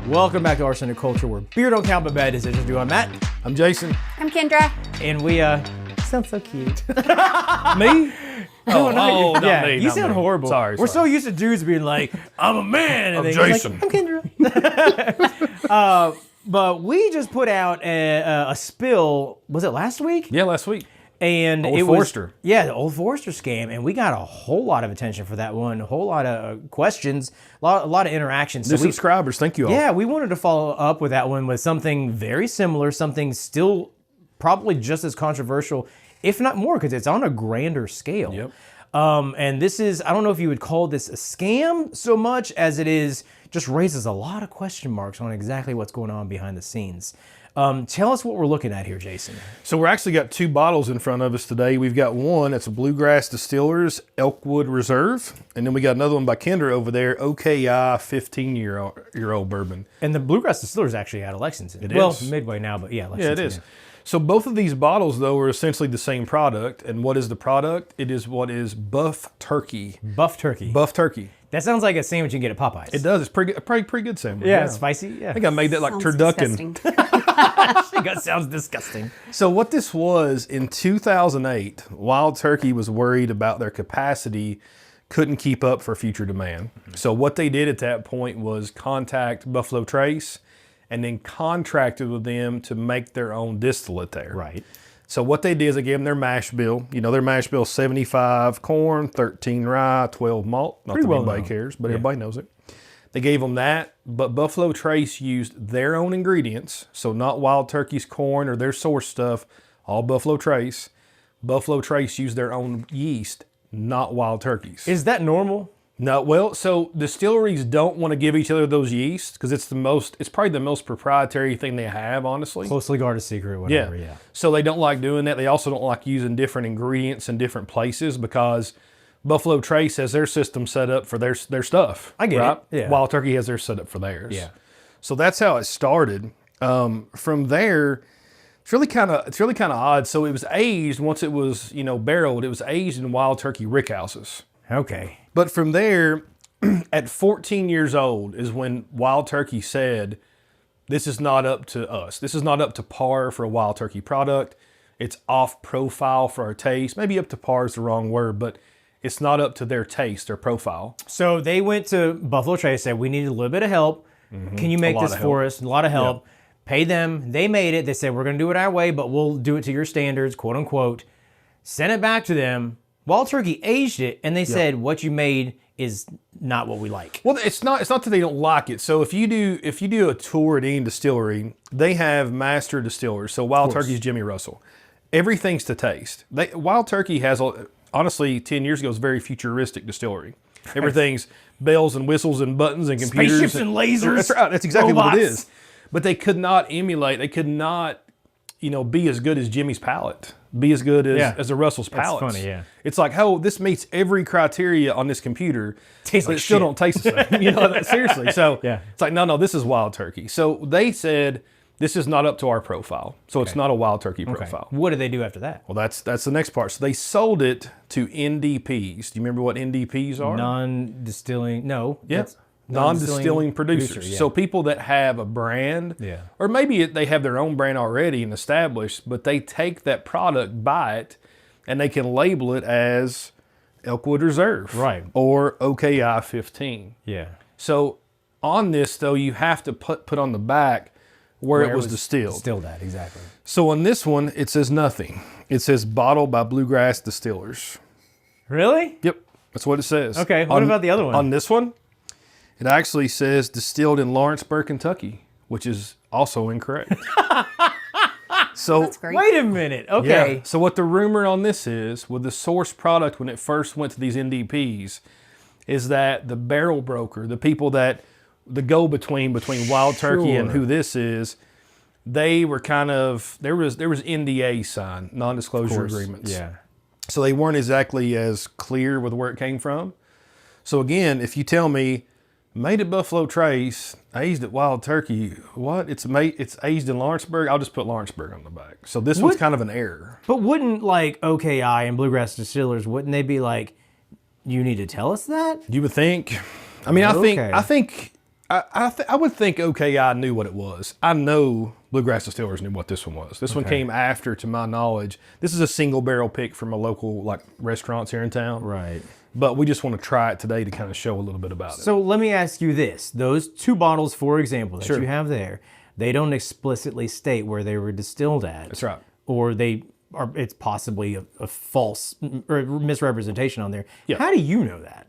Welcome back to Arsenic Culture, where beer don't count but bad decisions do. I'm Matt. I'm Jason. I'm Kendra. And we, sound so cute. Me? No, not me. You sound horrible. Sorry. We're so used to dudes being like, I'm a man. And I'm then Jason. Like, I'm Kendra. But we just put out a spill, was it last week? Yeah, last week. And Old it Forester. was, the Old Forester scam, and we got a whole lot of attention for that one, a whole lot of questions, a lot of interactions. New subscribers, thank you all. Yeah, we wanted to follow up with that one with something very similar, something still probably just as controversial, if not more, because it's on a grander scale. Yep. And this is, I don't know if you would call this a scam so much as it is, just raises a lot of question marks on exactly what's going on behind the scenes. Tell us what we're looking at here, Jason. So we're actually got two bottles in front of us today. We've got one, it's a Bluegrass Distillers Elkwood Reserve. And then we got another one by Kendra over there, OKI 15-year-old bourbon. And the Bluegrass Distillers actually out of Lexington. It well, is. Midway now, but yeah, Lexington. Yeah, it is. So both of these bottles, though, are essentially the same product. And what is the product? It is what is buff turkey. Buff turkey. Buff turkey. That sounds like a sandwich you can get at Popeyes. It does. It's pretty good sandwich. Yeah, it's spicy. Yeah. I think I made that like Sounds turducken. disgusting. That sounds disgusting. So what this was, in 2008, Wild Turkey was worried about their capacity, couldn't keep up for future demand. So what they did at that point was contact Buffalo Trace and then contracted with them to make their own distillate there. Right. So what they did is they gave them their mash bill. You know, their mash bill is 75 corn, 13 rye, 12 malt. Not Pretty that well anybody known. cares, but everybody knows it. They gave them that, but Buffalo Trace used their own ingredients, so not Wild Turkey's corn or their source stuff, all Buffalo Trace. Buffalo Trace used their own yeast, not Wild Turkey's. Is that normal? No, well, so distilleries don't want to give each other those yeasts because it's probably the most proprietary thing they have, honestly. Closely guarded secret, whatever, yeah. So they don't like doing that. They also don't like using different ingredients in different places because Buffalo Trace has their system set up for their stuff. I get right? it. Yeah. Wild Turkey has their set up for theirs. Yeah. So that's how it started. From there, it's really kind of odd. So it was aged once it was barreled. It was aged in Wild Turkey rickhouses. Okay. But from there, at 14 years old is when Wild Turkey said, this is not up to us. This is not up to par for a Wild Turkey product. It's off profile for our taste. Maybe up to par is the wrong word, but it's not up to their taste or profile. So they went to Buffalo Trace, said, we need a little bit of help. Can you make this for us? A lot of help. Yep. Pay them. They made it. They said, we're going to do it our way, but we'll do it to your standards, quote unquote. Sent it back to them. Wild Turkey aged it, and they said, what you made is not what we like. Well, it's not that they don't like it. So if you do a tour at any distillery, they have master distillers. So Wild Turkey's Jimmy Russell. Everything's to taste. Wild Turkey has, honestly, 10 years ago, was a very futuristic distillery. Everything's bells and whistles and buttons and computers. Spaceships and lasers. That's right. That's exactly robots. what it is. But they could not emulate. They could not, be as good as Jimmy's palate. Be as good as a Russell's palate. That's funny, yeah. It's like, this meets every criteria on this computer. Tastes but like it still shit. don't taste the same. Seriously. So Yeah. it's like, no, this is Wild Turkey. So they said, this is not up to our profile. So it's not a Wild Turkey profile. What did they do after that? Well, that's the next part. So they sold it to NDPs. Do you remember what NDPs are? Non-distilling, no. Yeah. that's Non-distilling producers. yeah. So people that have a brand, Yeah. or maybe they have their own brand already and established, but they take that product, buy it, and they can label it as Elkwood Reserve. Right. Or OKI 15. Yeah. So on this, though, you have to put on the back where it was distilled. Distilled at, exactly. So on this one, it says nothing. It says bottled by Bluegrass Distillers. Really? Yep, that's what it says. Okay, what about the other one? On this one, it actually says distilled in Lawrenceburg, Kentucky, which is also incorrect. So That's great. Wait a minute. Okay. yeah. So what the rumor on this is, with the source product when it first went to these NDPs, is that the barrel broker, the people that the go-between Wild Turkey and Sure. who this is, they were kind of there was NDA signed, non-disclosure agreements. Yeah. So they weren't exactly as clear with where it came from. So again, if you tell me made at Buffalo Trace, aged at Wild Turkey, what? It's aged in Lawrenceburg. I'll just put Lawrenceburg on the back. So this one's kind of an error. But wouldn't like OKI and Bluegrass Distillers, wouldn't they be like, you need to tell us that? You would think. I mean, I think I would think OKI knew what it was. I know Bluegrass Distillers knew what this one was. This one came after, to my knowledge. This is a single barrel pick from a local like restaurants here in town. Right. But we just want to try it today to kind of show a little bit about it. So let me ask you this. Those 2 bottles, for example, that you have there, they don't explicitly state where they were distilled at. That's right. Or it's possibly a false or misrepresentation on there. Yeah. How do you know that?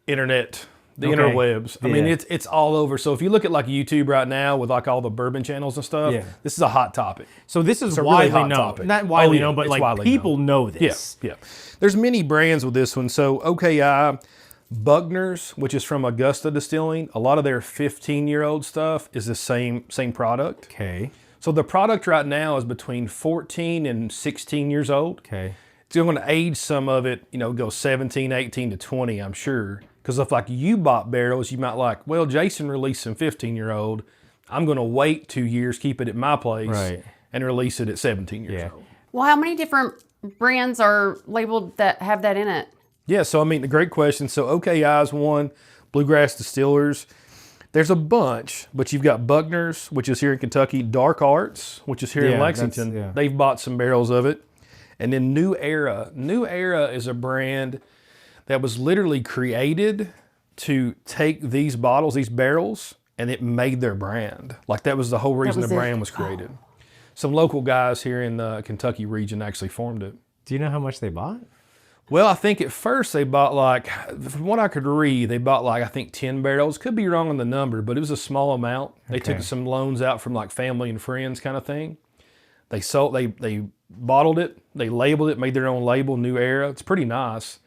Internet, the interwebs. I mean, Yeah. it's all over. So if you look at like YouTube right now with like all the bourbon channels and stuff, this is a hot topic. So this is a really widely hot known. topic. Not widely Oh, yeah, known, but it's like widely people known. know this. Yeah. There's many brands with this one. So OKI, Bugner's, which is from Augusta Distilling, a lot of their 15-year-old stuff is the same product. Okay. So the product right now is between 14 and 16 years old. Okay. So you're going to age some of it, go 17, 18 to 20, I'm sure. Because if like you bought barrels, you might like, well, Jason released some 15-year-old. I'm going to wait 2 years, keep it at my place, and release it at 17 years old. Well, how many different brands are labeled that have that in it? Yeah, so I mean, a great question. So OKI is one, Bluegrass Distillers. There's a bunch, but you've got Bugner's, which is here in Kentucky, Dark Arts, which is here in Lexington. They've bought some barrels of it. And then New Era. New Era is a brand that was literally created to take these bottles, these barrels, and it made their brand. Like that was the whole reason the brand was created. Some local guys here in the Kentucky region actually formed it. Do you know how much they bought? Well, I think at first they bought like, from what I could read, they bought like, I think 10 barrels. Could be wrong on the number, but it was a small amount. They took some loans out from like family and friends kind of thing. They bottled it, they labeled it, made their own label, New Era. It's pretty nice.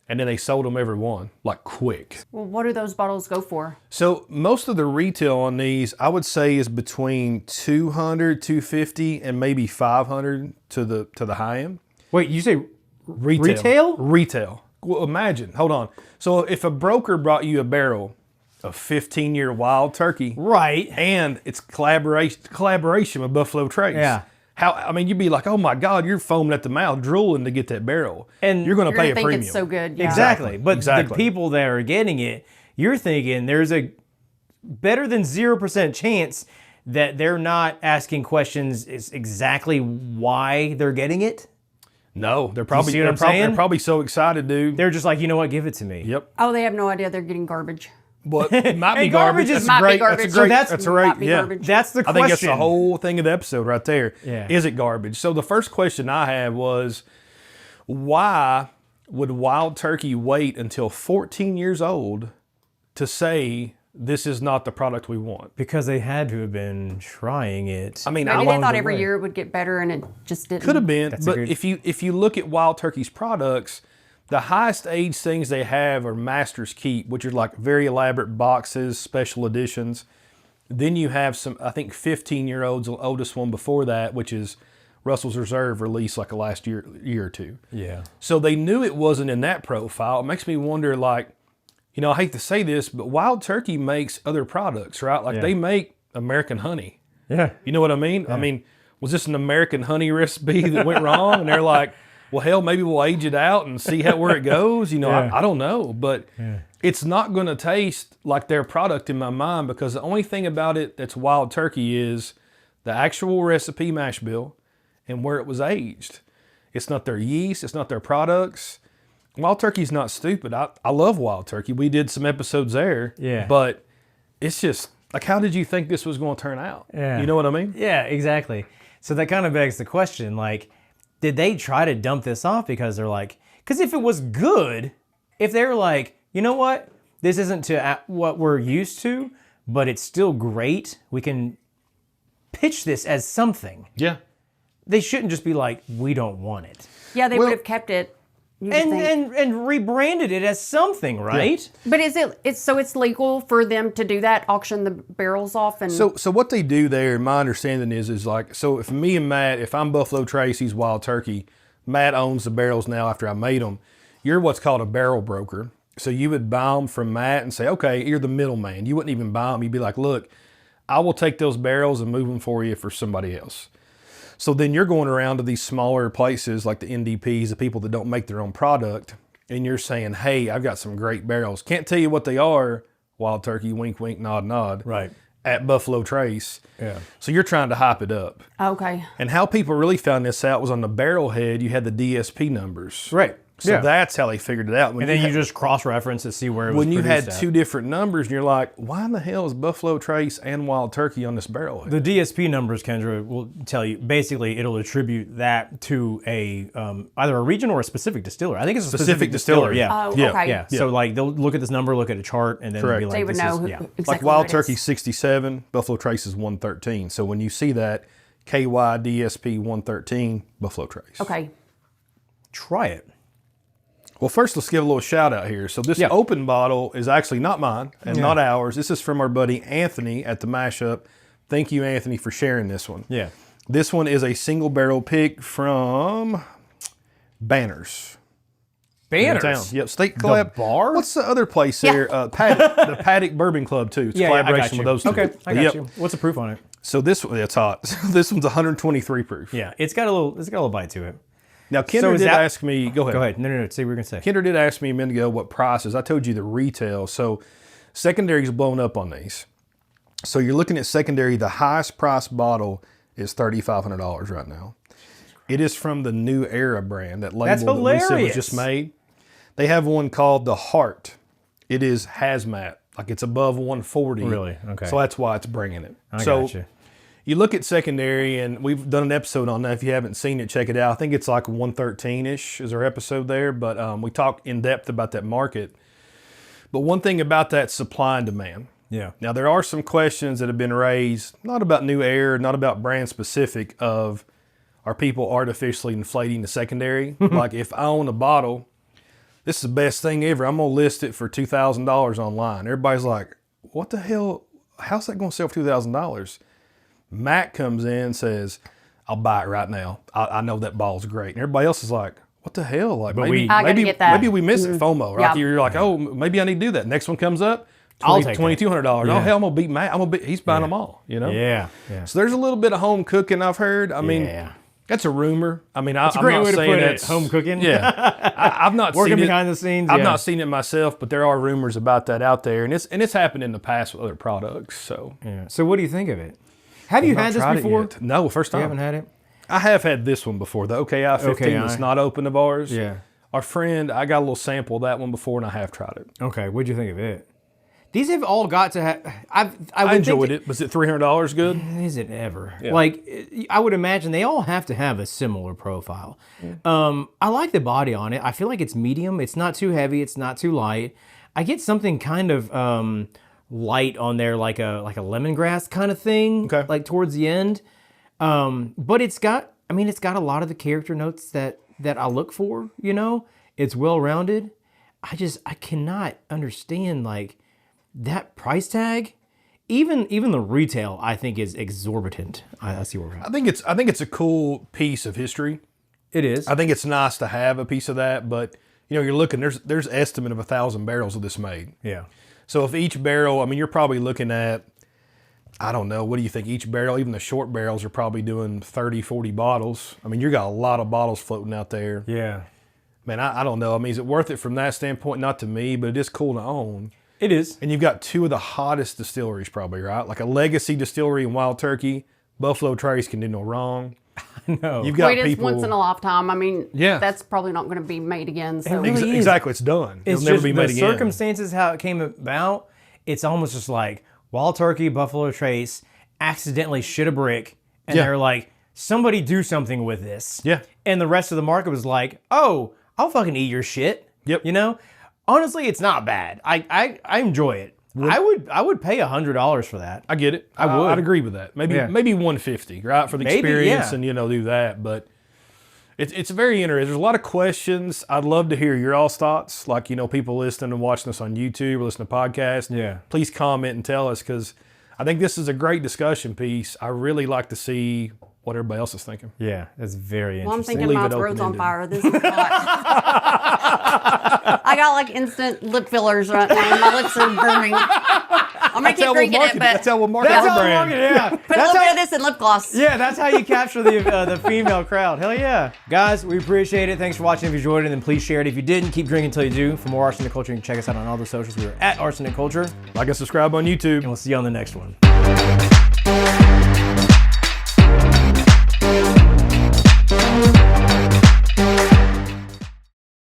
And then they sold them every one, like quick. Well, what do those bottles go for? So most of the retail on these, I would say, is between 200, 250, and maybe 500 to the high end. Wait, you say Retail? Retail. Well, imagine, hold on. So if a broker brought you a barrel of 15-year Wild Turkey, right, and it's collaboration with Buffalo Trace, you'd be like, oh my God, you're foaming at the mouth, drooling to get that barrel, and you're going to pay a premium. It's so good, exactly. But the people that are getting it, you're thinking there's a better than 0% chance that they're not asking questions is exactly why they're getting it. No, they're probably so excited, dude. They're just like, you know what, give it to me. Yep. Oh, they have no idea they're getting garbage. Well, it might be garbage. That's might great. be garbage. That's great. So that's right. Yeah. Garbage. That's the question. I think that's the whole thing of the episode right there. Yeah. Is it garbage? So the first question I had was, why would Wild Turkey wait until 14 years old to say this is not the product we want? Because they had to have been trying it. I mean, maybe they thought every year it would get better and it just didn't. Could have been, but if you look at Wild Turkey's products, the highest age things they have are Master's Keep, which are like very elaborate boxes, special editions. Then you have some, I think 15-year-olds, the oldest one before that, which is Russell's Reserve, released like the last year or two. Yeah. So they knew it wasn't in that profile. It makes me wonder, like, I hate to say this, but Wild Turkey makes other products, right? Like they make American honey. Yeah. You know what I mean? Yeah. I mean, was this an American honey recipe that went wrong? And they're like, well, hell, maybe we'll age it out and see where it goes. I don't know, but it's not going to taste like their product in my mind, because the only thing about it that's Wild Turkey is the actual recipe mash bill and where it was aged. It's not their yeast. It's not their products. Wild Turkey's not stupid. I love Wild Turkey. We did some episodes there. Yeah. But it's just, like, how did you think this was going to turn out? Yeah. You know what I mean? Yeah, exactly. So that kind of begs the question, like, did they try to dump this off because they're like, because if it was good, if they're like, you know what, this isn't to what we're used to, but it's still great, we can pitch this as something. Yeah. They shouldn't just be like, we don't want it. Yeah, they would have kept it. And rebranded it as something, right? Yeah. But it's legal for them to do that, auction the barrels off, and so what they do there, my understanding is like, so if me and Matt, if I'm Buffalo Trace, he's Wild Turkey, Matt owns the barrels now after I made them. You're what's called a barrel broker. So you would buy them from Matt and say, okay, you're the middleman. You wouldn't even buy them. You'd be like, look, I will take those barrels and move them for you for somebody else. So then you're going around to these smaller places like the NDPs, the people that don't make their own product, and you're saying, hey, I've got some great barrels. Can't tell you what they are. Wild Turkey, wink, wink, nod, nod. Right. At Buffalo Trace. Yeah. So you're trying to hype it up. Okay. And how people really found this out was on the barrel head, you had the DSP numbers. Right. So that's how they figured it out. And then you just cross-reference to see where it was when you had produced at. two different numbers, and you're like, why in the hell is Buffalo Trace and Wild Turkey on this barrel head? The DSP numbers, Kendra, will tell you, basically, it'll attribute that to a either a region or a specific distiller. I think it's a specific distiller. Yeah. Oh, okay. Yeah. So, like, they'll look at this number, look at a chart, and then be like, They would this know is, who, yeah. exactly Like Wild what it Turkey is. 67, Buffalo Trace is 113. So when you see that, KYDSP 113, Buffalo Trace. Okay. Try it. Well, first, let's give a little shout out here. So this open bottle is actually not mine and not ours. This is from our buddy Anthony at the Mashup. Thank you, Anthony, for sharing this one. Yeah. This one is a single barrel pick from Banners. Banners. Yep, State Collab. bar? What's the other place there? Paddock, the Paddock Bourbon Club too. It's a I collaboration got with you. those two. Okay, I got Yep. you. What's the proof on it? So this one, it's hot. This one's 123 proof. Yeah, it's got a little bite to it. Now, Kendra is did that- ask me. Go ahead. Go ahead. No. See what we're gonna say. Kendra did ask me a minute ago what prices. I told you the retail. So secondary's blown up on these. So you're looking at secondary. The highest price bottle is $3,500 right now. It is from the New Era brand. That label That's that we said was hilarious. just made. They have one called the Heart. It is hazmat. Like it's above 140. Really? Okay. So that's why it's bringing it. I so got you. you look at secondary, and we've done an episode on that. If you haven't seen it, check it out. I think it's like 113-ish is our episode there, but we talk in depth about that market. But one thing about that, supply and demand. Yeah. Now, there are some questions that have been raised, not about New Air, not about brand specific, of are people artificially inflating the secondary? Like if I own a bottle, this is the best thing ever. I'm going to list it for $2,000 online. Everybody's like, what the hell? How's that going to sell for $2,000? Matt comes in and says, I'll buy it right now. I know that ball's great. And everybody else is like, what the hell? Like maybe I gotta get that. maybe we miss it, FOMO. Right? Yeah. You're like, oh, maybe I need to do that. Next one comes up, I'll take that. $2,200. Yeah. Oh hell, I'm gonna beat Matt. He's buying them all. You know. Yeah. So there's a little bit of home cooking I've heard. I mean, Yeah. that's a rumor. I mean, I'm great not way to saying put it, that's home cooking. Yeah, I've not Working seen behind it. the scenes. I've yeah. not seen it myself, but there are rumors about that out there, and it's happened in the past with other products. So Yeah. So what do you think of it? Have you I've not had this tried it before? yet. No, first time. You haven't had it? I have had this one before, the OKI 15 OKI. that's not open of ours. Yeah. Our friend, I got a little sample of that one before, and I have tried it. Okay. What'd you think of it? These have all got to have. I enjoyed it. Was it $300 good? Is it ever? Like, I would imagine they all have to have a similar profile. I like the body on it. I feel like it's medium. It's not too heavy. It's not too light. I get something kind of light on there, like a lemongrass kind of thing. Okay. Like towards the end. But it's got a lot of the character notes that I look for. You know, it's well rounded. I cannot understand like that price tag. Even the retail, I think, is exorbitant. I see where we're at. I think it's a cool piece of history. It is. I think it's nice to have a piece of that, but you know, you're looking. There's estimate of 1,000 barrels of this made. Yeah. So if each barrel, I mean, you're probably looking at, I don't know, what do you think? Each barrel, even the short barrels, are probably doing 30, 40 bottles. I mean, you got a lot of bottles floating out there. Yeah. Man, I don't know. I mean, is it worth it from that standpoint? Not to me, but it is cool to own. It is. And you've got two of the hottest distilleries probably, right? Like a legacy distillery in Wild Turkey. Buffalo Trace can do no wrong. No. You've got Wait, it's people. once in a lifetime. I mean, Yeah. that's probably not going to be made again. So really is. Exactly, it's done. It's It'll never just be made the again. circumstances how it came about. It's almost just like Wild Turkey, Buffalo Trace accidentally shit a brick, and Yeah. they're like, somebody do something with this. Yeah. And the rest of the market was like, oh, I'll fucking eat your shit. Yep. You know, honestly, it's not bad. I enjoy it. I would pay $100 for that. I get it. I would. I'd agree with that. Maybe Yeah. maybe 150, right, for the Maybe, experience, yeah. and do that. But it's very interesting. There's a lot of questions. I'd love to hear your all's thoughts. Like people listening and watching us on YouTube or listening to podcasts. Yeah. Please comment and tell us, because I think this is a great discussion piece. I really like to see what everybody else is thinking. Yeah, that's very Well, I'm interesting. thinking We'll leave my it throat's on open-ended. fire. This is hot. I got like instant lip fillers right now. My lips are burning. I'm gonna keep drinking it, but That's how we'll market That's our how brand. market, yeah. put a That's little how, bit of this in lip gloss. yeah, that's how you capture the female crowd. Hell yeah. Guys, we appreciate it. Thanks for watching. If you enjoyed it, then please share it. If you didn't, keep drinking until you do. For more Arsenic Culture, you can check us out on all the socials. We're at Arsenic Culture. Like and subscribe on YouTube. And we'll see you on the next one.